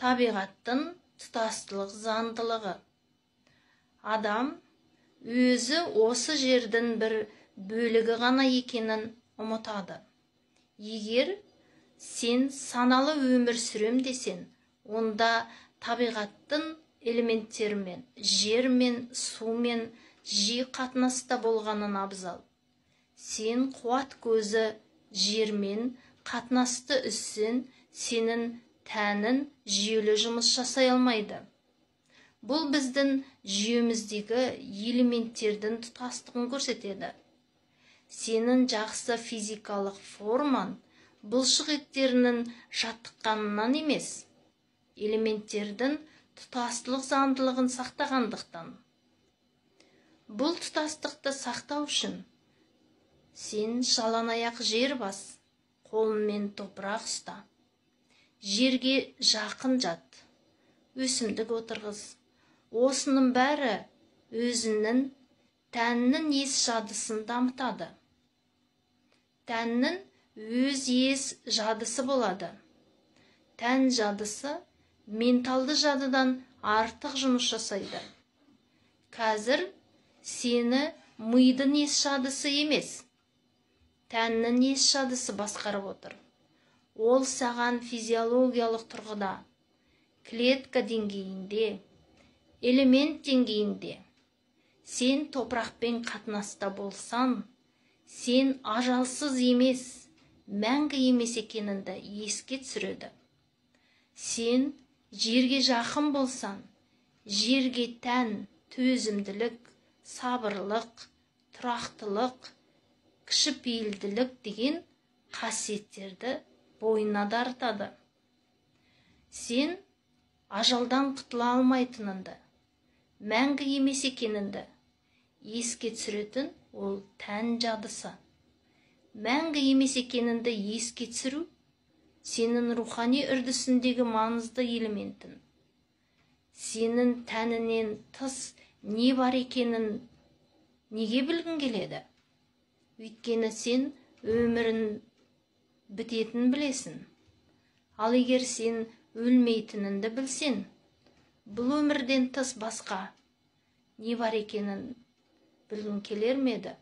табиғаттың тұтастылық заңдылығы. Адам өзі осы жердің бір бөлігі ғана екенін ұмытады. Егер сен саналы өмір сүрем десен, онда табиғаттың элементтерімен, жермен, сумен жиі қатынаста болғанын абзал. Сен қуат көзі жермен қатынасты үзсең, сенің тәнің жүйелі жұмыс жасай алмайды. Бұл біздің жүйеміздегі элементтердің тұтастығын көрсетеді. Сенің жақсы физикалық форман бұлшық еттерінің жаттыққанынан емес, элементтердің тұтастылық заңдылығын сақтағандықтан. Бұл тұтастықты сақтау үшін сен жалаң аяқ жер бас, қолыңмен топырақ ұста. Жерге жақын жат, өсімдік отырғыз. Осының бәрі өзінің тәннің ес жадысын дамытады. Тәннің өз ес жадысы болады. Тән жадысы менталды жадыдан артық жұмыс жасайды. Қазір сені мидың ес жадысы емес, тәннің ес жадысы басқарып отыр. Ол саған физиологиялық тұрғыда, клетка деңгейінде, элемент деңгейінде. Сен топырақпен қатынаста болсан, сен ажалсыз емес, мәңгі емес екеніңді еске түсіреді. Сен жерге жақын болсан, жерге тән төзімділік, сабырлық, тұрақтылық, кішіпейілділік деген қасиеттерді бойына дарытады. Сен ажалдан құтыла алмайтыныңды, мәңгі емес екеніңді еске түсіретін ол тән жадысы. Мәңгі емес екеніңді еске түсіру сенің рухани үрдісіндегі маңызды элементің. Сенің тәнінен тыс не бар екенін неге білгің келеді? Өйткені сен өмірін бітетінін білесің. Ал егер сен өлмейтініңді білсең, бұл өмірден тыс басқа не бар екенін білгің келер ме еді?